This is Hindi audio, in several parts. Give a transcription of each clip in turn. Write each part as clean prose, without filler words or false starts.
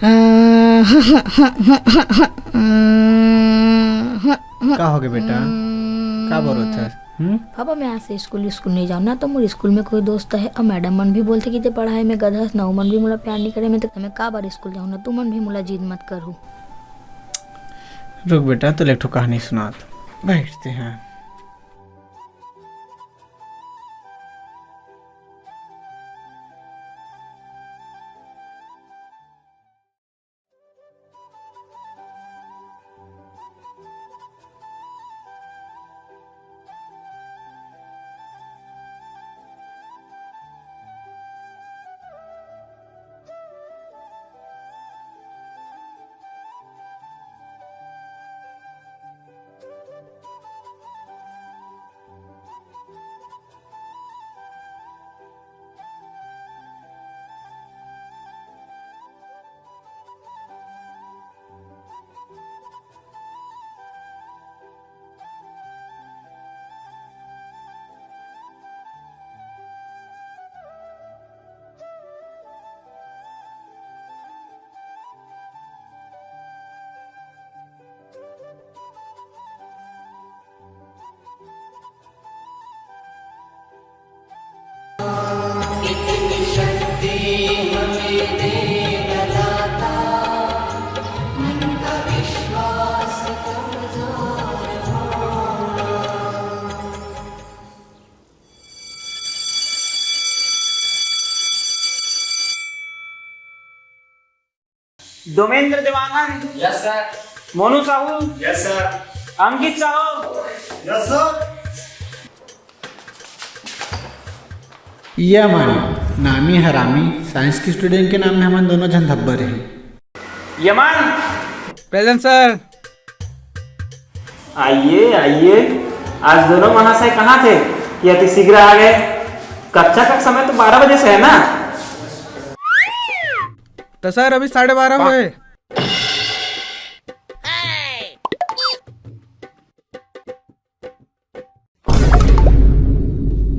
का हो गया बेटा, का बोल रहा था? पापा मैं आज से स्कूल नहीं जाऊँ ना, तो मोर स्कूल में कोई दोस्त है और मैडम मन भी बोलते कि ते पढ़ाई में गधस ना, मन भी मुला प्यार नहीं करे, मैं तो मैं का बार स्कूल जाऊँ ना, तू मन भी मुला जिद मत करू। रुक बेटा, तो एक कहानी सुना, बैठते हैं। Domendra Devanand. Yes sir. Monu Sahu. Yes sir. Ankit Sahu. Yes sir. Yaman नामी हरामी साइंस की स्टूडेंट के नाम में हम दोनों जन धब्बर हैं। Yemen present sir. आइए आइए, आज दोनों महाशय कहाँ थे कि अति शीघ्र आ गए? कक्षा का समय तो 12 बजे से है ना? तो सर अभी 12:30 हुए।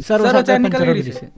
सर चाय निकल गई से।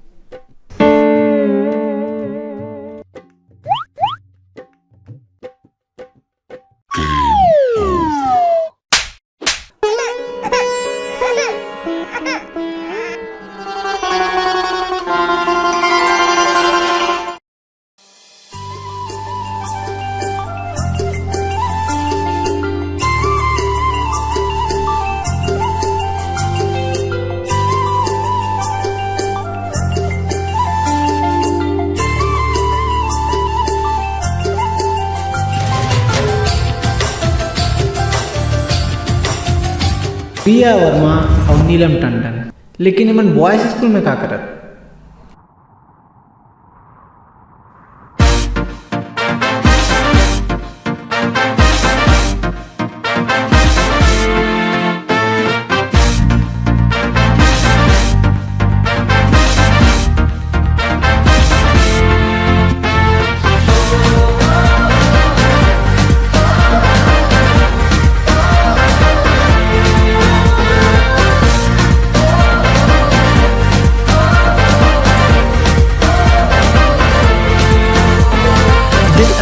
प्रिया वर्मा और नीलम टंडन, लेकिन इमन बॉयज स्कूल में का करत?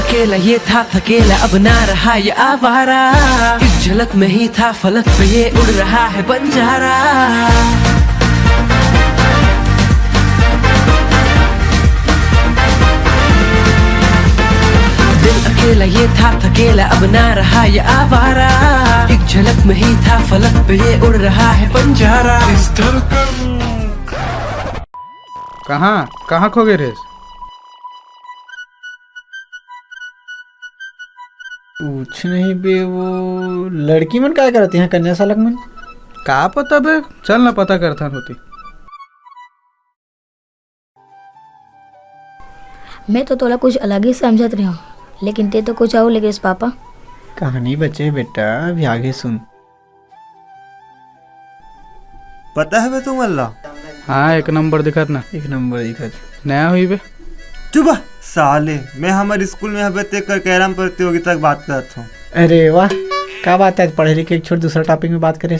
अकेला ये था थकेला, अब ना रहा ये आवारा, एक झलक में ही था फलक पे ये उड़ रहा है बंजारा। दिल अकेला ये था थकेला, अब ना रहा ये आवारा, एक झलक में ही था फलक पे ये उड़ रहा है बंजारा। कहाँ खो गए रे? कुछ नहीं बे, वो लड़की मन क्या करती हैं कन्या सालक मन? का पता बे, चल ना पता करता होती। मैं तो तोला कुछ अलग ही समझत रही हूँ, लेकिन ते तो कुछ और लगे पापा। कहानी बचे बेटा, अभी आगे सुन। पता है बे तुम अल्लाह? हाँ, एक नंबर दिखत ना। एक नंबर दिखत। नया हुई बे। चुप साले, मैं हमारे स्कूल में हबे कर कैरम प्रतियोगिता की बात करता हूँ। अरे वाह, क्या बात है, पढ़े लिखे छोड़ दूसरा टॉपिक में बात करे।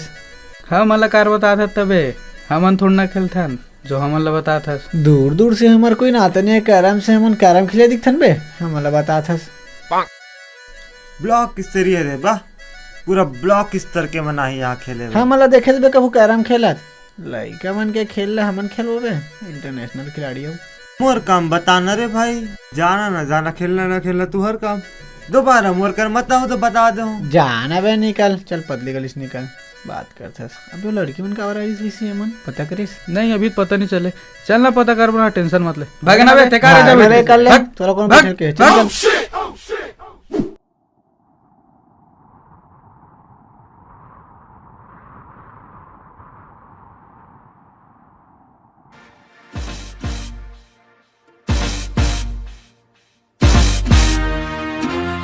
हाँ मला कार बता था तबे, हमन थोड़ा ना खेलता जो हमन ला बता था। दूर दूर से हमार कोई नाता नहीं है कैरम से, हमन कैरम खेले दिखथन बे, हमला बता था। ब्लॉक स्तरीय रे बा, पूरा ब्लॉक स्तर के मना ही यहाँ खेले बा। हम देखे बे कबू कैरम खेलत लइका मन के खेल ले हमन खेलो बे इंटरनेशनल खिलाड़ी हो। मोर काम बताना रे भाई, जाना ना जाना, खेलना ना खेलना, तू हर काम दोबारा मोर कर मत हो तो बता दो। जाना बे निकल, चल पतली गलिस निकल, बात करते अब वो लड़की मन का और इस विषय मन पता करिस। नहीं अभी पता नहीं चले, चल ना पता कर बना, टेंशन मत ले। भागे ना बे, ते का भाग रे ना बे, कर ले भाग, थोड़ा कौन भाग, बैठ के चल भाग। चल।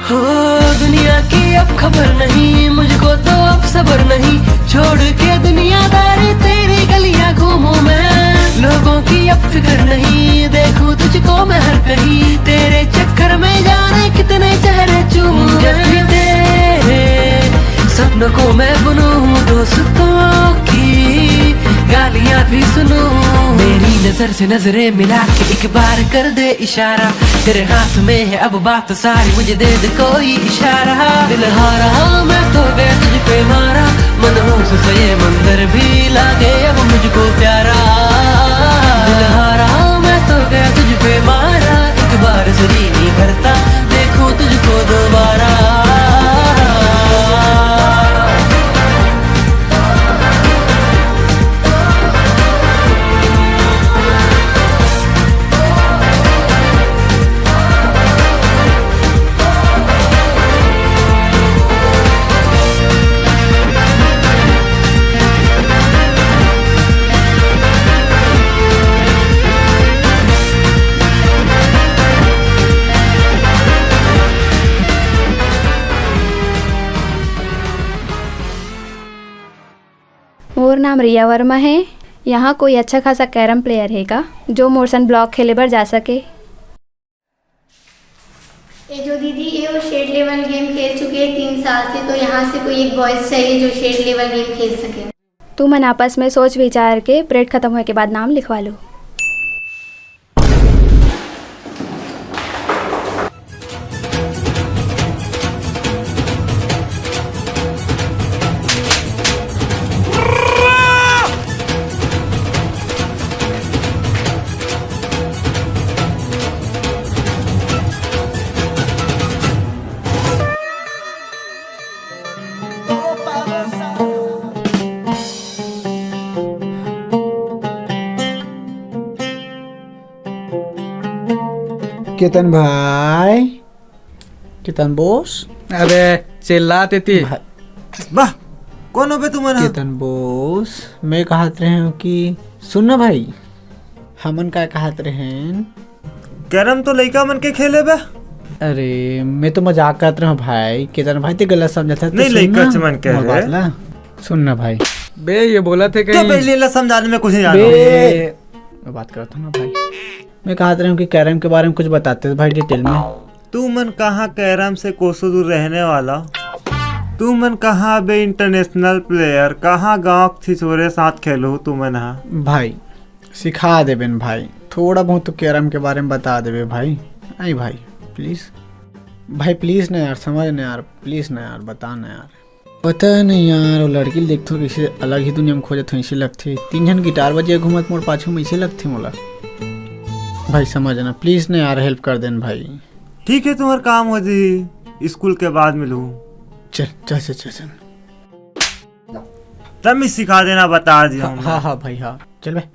हो दुनिया की अब खबर नहीं मुझको तो अब सबर नहीं, छोड़ के दुनियादारी तेरी गलियां घूमूं मैं, लोगों की अब फिक्र नहीं, देखूं तुझको मैं हर कहीं, तेरे चक्कर में जाने कितने चेहरे चूमूं जब भी तेरे सपनों को मैं बुनूं, दोस्तों की गालियां भी सुनूं, मेरी नजर से नजरें मिला के एक बार कर दे इशारा, तेरे हाथ में है अब बात सारी, मुझे दे दे कोई इशारा, दिल हारा मैं तो गया तुझ पे मारा, मनहूस से ये मंजर भी लागे अब मुझको प्यारा, दिल हारा मैं तो गया तुझ पे मारा, एक बार से जी नहीं भरता देखूं तुझको दोबारा। मोर नाम रिया वर्मा है। यहाँ कोई अच्छा खासा कैरम प्लेयर है का जो मोरसन ब्लॉक खेले बर जा सके? ये जो दीदी ये वो स्टेट लेवल गेम खेल चुके हैं 3 साल से, तो यहाँ से कोई एक बॉयज़ चाहिए जो स्टेट लेवल गेम खेल सके। तू मन आपस में सोच विचार के परेड खत्म होने के बाद नाम लिखवा लो। केतन भाई, केतन बोस, अबे चिल्लाते थी। वाह कौन हो बे तुम्हारा? केतन बोस, मैं कहत रहे हूँ कि सुन ना भाई, हमन का कहत रहे कैरम तो लइका मन के खेले बे। अरे मैं तो मजाक करत रहा हूँ भाई, केतन भाई ते गलत समझा था। नहीं, लइका चमन के है। सुन ना भाई, बे ये बोला थे क्या कहीं पहले ला समझाने में कुछ नहीं जाना। मैं बात करता हूँ ना भाई, मैं कहत रहा हूँ कि कैरम के बारे में कुछ बताते थे भाई डिटेल में। तू मन कहाँ कैरम से कोसों दूर रहने वाला, तू मन कहाँ बे इंटरनेशनल प्लेयर, कहाँ गाँव छिछोरे साथ खेलो तू मन। हाँ भाई सिखा देबेन भाई, थोड़ा बहुत तो कैरम के बारे में बता देबे भाई। आई भाई प्लीज़, भाई प्लीज़ ना यार, समझ ना यार, प्लीज़ ना यार, बता ना यार। पता नहीं यार, वो लड़की देखते कैसे अलग ही दुनिया में खोजत हो, ऐसे लगते 3 जन गिटार बजे घूमत मोड़ पाछू में, ऐसे लगते मोला। भाई समझ ना प्लीज़ ना यार, हेल्प कर देन भाई। ठीक है तुम्हारा काम हो जी, स्कूल के बाद मिलूँ। चल चल चल चल चल, तब मैं सिखा देना, बता दिया। हाँ हाँ भाई हाँ, चल भाई।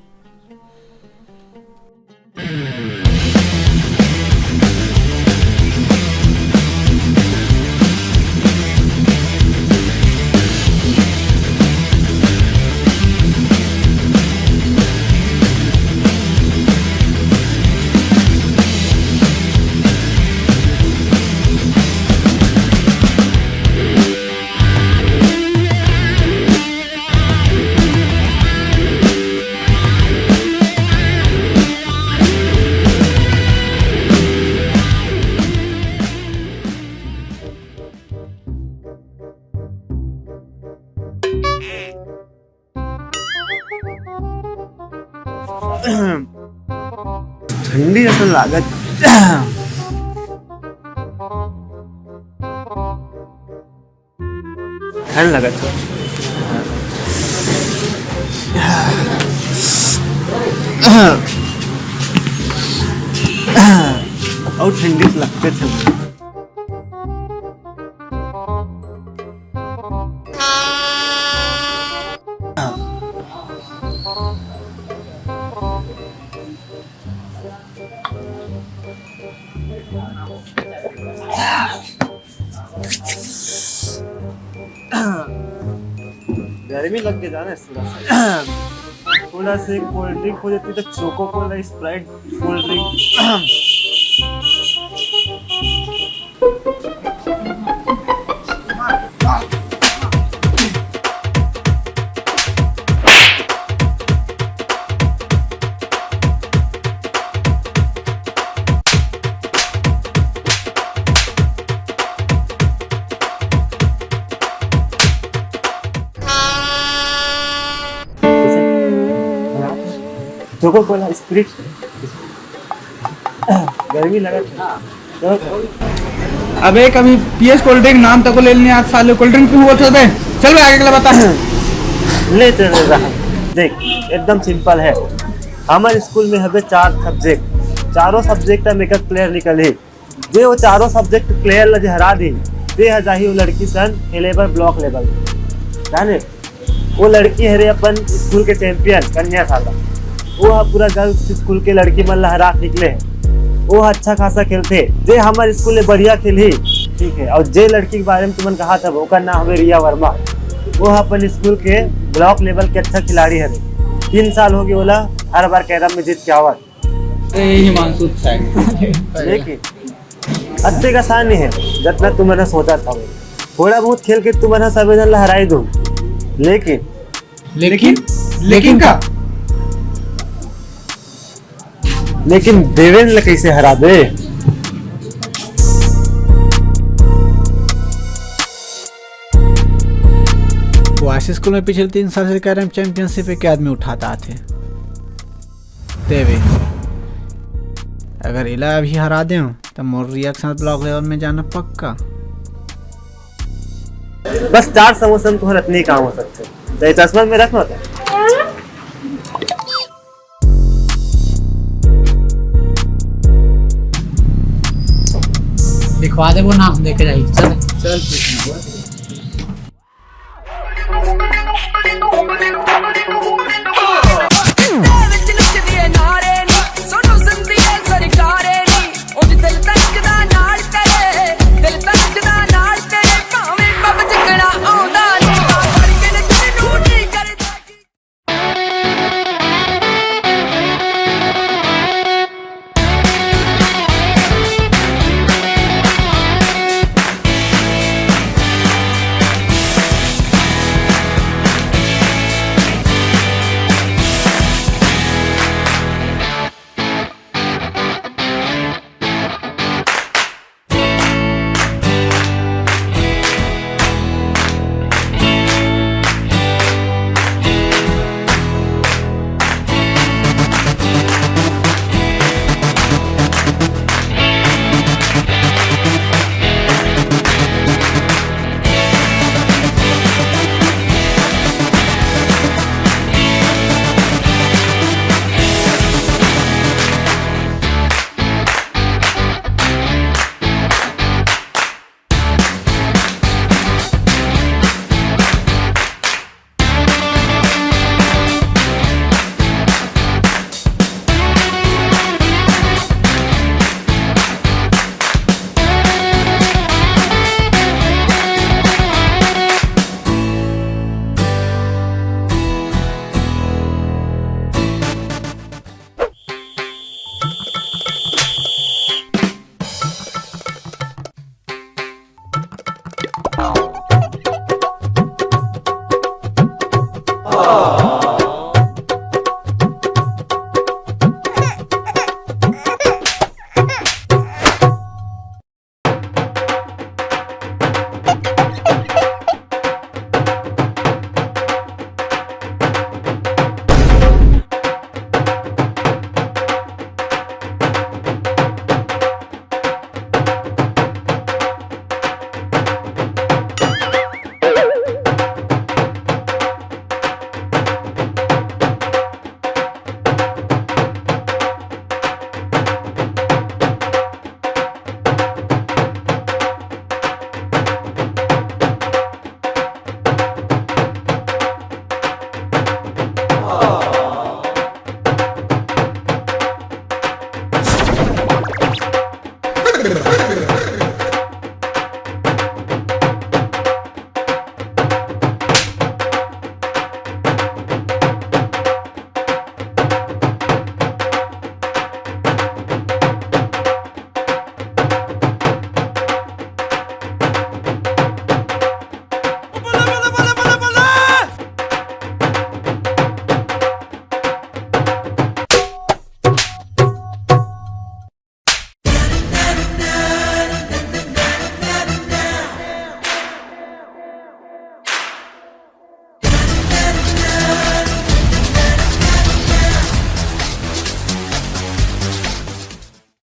ठंडी जैसा लागत। ठंड लगत है और ठंडी से लगते थे गर्मी लग के जाना इस थोड़ा सा थोड़ा से कोल्ड ड्रिंक हो जाती तो choco Cola Sprite cold drink choco Cola Sprite गर्मी लगा था अबे कभी पीएस कोल्ड ड्रिंक नाम तक ले लेने आज साले कोल्ड ड्रिंक क्यों बोलते बे चल बे आगे के लिए बता ले चल रहा देख एकदम सिंपल है हमारे स्कूल में हमें 4 सब्जेक्ट चारों सब्जेक्ट मेकअप प्लेयर निकले जे वो चारों सब्जेक्ट प्लेयर लगे हरा दी ते हजाही वो लड़की सन लेवल ब्लॉक लेवल जाने वो लड़की है रे अपन स्कूल के चैंपियन कन्या शाला वो पूरा गर्ल्स स्कूल के लड़की मन हरा निकले हैं वो अच्छा खासा खेलते जे हमारे स्कूल में बढ़िया खेली ठीक है और जे लड़की के बारे में तुमने कहा था वो का नाम हमें रिया वर्मा वो अपन स्कूल के ब्लॉक लेवल के अच्छा खिलाड़ी है 3 साल हो गए बोला हर बार कैरम में जीत के आवत हिमांशु लेकिन अच्छे का सान नहीं है जितना तुमने सोचा था थोड़ा बहुत खेल के तुम्हारा संवेदन हराई दूं लेकिन का लेकिन देवेंद्र कैसे हरा दे वासी स्कूल में पिछले 3 साल से कैरम चैंपियनशिप के आदमी उठाता थे देवे अगर इला अभी हरा दे तो मोर रिएक्शन ब्लॉक लेवल में जाना पक्का बस 4 समोसे में तुम्हारा इतनी काम हो सकते तो ये चश्मा में रखना होता दिखवा दे वो नाम देखे जाइए चल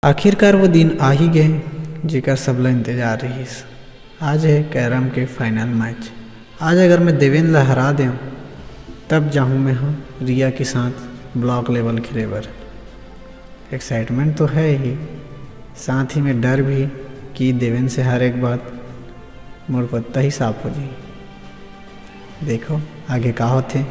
आखिरकार वो दिन आ ही गए जेकर सबला इंतजार रहीस। आज है कैरम के फाइनल मैच। आज अगर मैं देवेंद्र ला हरा दूँ तब जाऊँ मैं हाँ रिया के साथ ब्लॉक लेवल खेले बर। एक्साइटमेंट तो है ही, साथ ही में डर भी कि देवेंद्र से हर एक बात मोर पत्ता ही साफ हो जाए। देखो आगे का होते।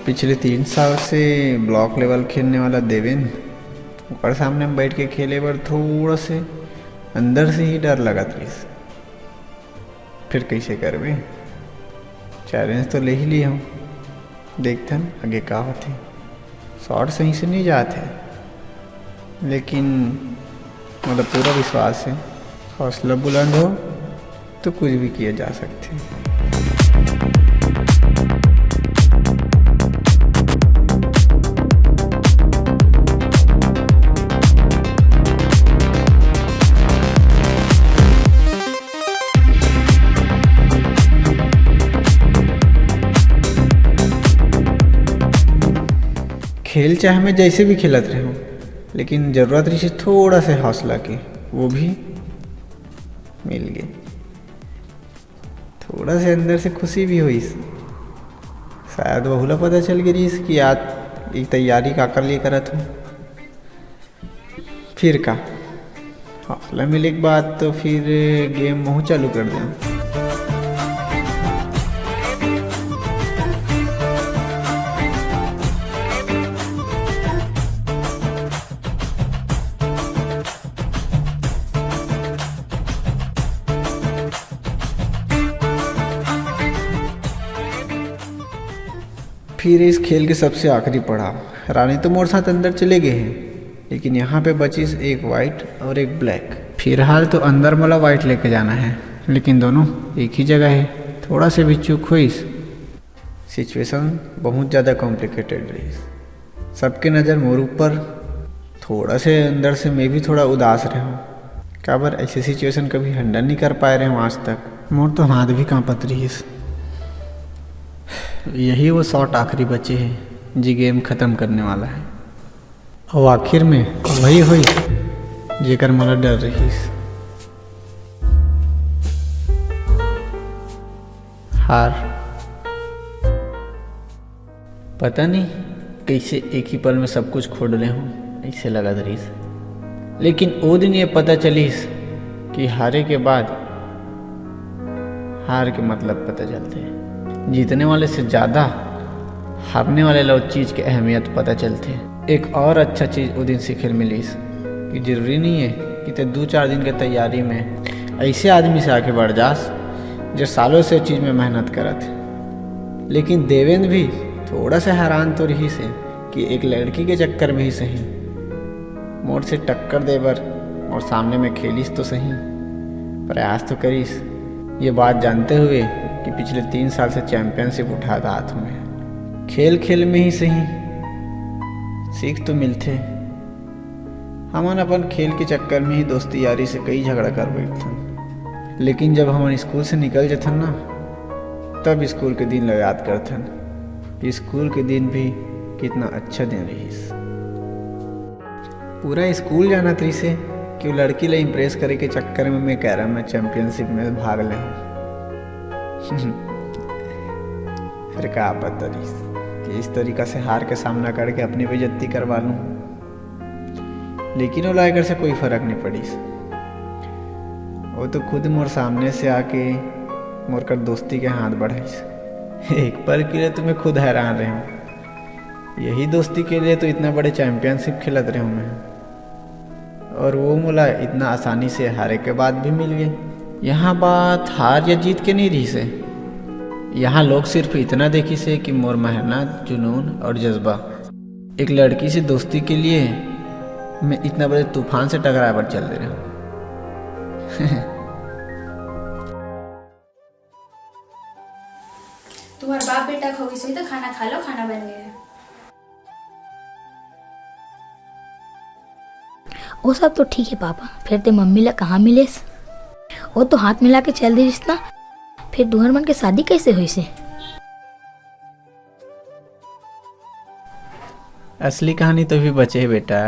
पिछले 3 साल से ब्लॉक लेवल खेलने वाला देवेंद्र ऊपर सामने में बैठ के खेले पर थोड़ा से अंदर से ही डर लगा था। फिर कैसे करबे, चैलेंज तो ले ही लिया हूँ। देखथन आगे का होते। शॉट सही से नहीं जाते लेकिन मतलब पूरा विश्वास है, हौसला बुलंद हो तो कुछ भी किया जा सकते हैं। खेल चाहे मैं जैसे भी खेलत रहूँ लेकिन ज़रूरत रही थोड़ा सा हौसला की, वो भी मिल गए। थोड़ा से अंदर से खुशी भी हुई, शायद बहुला पता चल गई कि आज एक तैयारी का कर लिए करत हूँ। फिर का हौसला मिले के बाद तो फिर गेम मुँह चालू कर दें। फिर इस खेल के सबसे आखिरी पड़ाव, रानी तो मोर साथ अंदर चले गए हैं लेकिन यहाँ पे बची एक वाइट और एक ब्लैक। फिलहाल तो अंदर वाला वाइट लेके जाना है लेकिन दोनों एक ही जगह है। थोड़ा से भी चूक हुई, सिचुएशन बहुत ज़्यादा कॉम्प्लिकेटेड रही। सबके नज़र मोर ऊपर, थोड़ा से अंदर से मैं भी थोड़ा उदास रहा। काबर ऐसी सिचुएशन कभी हैंडल नहीं कर पाए रहे हूँ आज तक। मोर तो हाथ भी कांपत रही। यही वो शॉट आखिरी बचे हैं जी गेम ख़त्म करने वाला है। और आखिर में वही हुई जेकर मला डर रही। हार। पता नहीं कैसे एक ही पल में सब कुछ खो डले हूँ, ऐसे लगा रही। लेकिन वो दिन ये पता चलीस कि हारे के बाद हार के मतलब पता चलते हैं। जीतने वाले से ज़्यादा हारने वाले लोग चीज़ की अहमियत पता चलते। एक और अच्छा चीज़ वो दिन सीखे मिली कि ज़रूरी नहीं है कि ते 2-4 दिन के तैयारी में ऐसे आदमी से आके बढ़ जास जो सालों से चीज़ में मेहनत करत। लेकिन देवेंद्र भी थोड़ा सा हैरान तो रही से कि एक लड़की के चक्कर में ही सही मोर से टक्कर देवर और सामने में खेलिस तो सही, प्रयास तो करीस। ये बात जानते हुए कि पिछले 3 साल से चैंपियनशिप उठा था हाथ में। खेल खेल में ही सही सीख तो मिलते। हमन अपन खेल के चक्कर में ही दोस्ती यारी से कई झगड़ा कर बैठथन, लेकिन जब हम स्कूल से निकल जथन ना तब स्कूल के दिन याद करथन कि स्कूल के दिन भी कितना अच्छा दिन रही। पूरा स्कूल जाना थी से कि वो लड़की ले इम्प्रेस करे के चक्कर में मैं कैरम में चैंपियनशिप में भाग ले हूँ। फिर क्या पता कि इस तरीक़ा से हार के सामना करके अपनी बेइज्जती करवा लूँ, लेकिन वो लाइकर से कोई फ़र्क नहीं पड़ी। वो तो खुद मोर सामने से आके मोर कर दोस्ती के हाथ बढ़ाई। एक पल के लिए तो मैं खुद हैरान रहा हूँ। यही दोस्ती के लिए तो इतना बड़े चैंपियनशिप खिलत रहा हूँ मैं, और वो मुला इतना आसानी से हारे के बाद भी मिल गए। यहाँ बात हार या जीत के नहीं रही से, यहाँ लोग सिर्फ इतना देखी से कि मोर मेहनत, जुनून और जज्बा। एक लड़की से दोस्ती के लिए मैं इतना बड़े तूफान से टकराए पर चल दे रहा हूँ। तुम्हारे बाप बेटा खो गई, तो खाना खा लो, खाना बन गया है। वो सब तो ठीक है पापा, फिर ते मम्मी ला कहाँ मिलेस? वो तो हाथ मिला के चल दी ना, फिर दुहर मन के शादी कैसे हुई से? असली कहानी तो भी बचे है बेटा।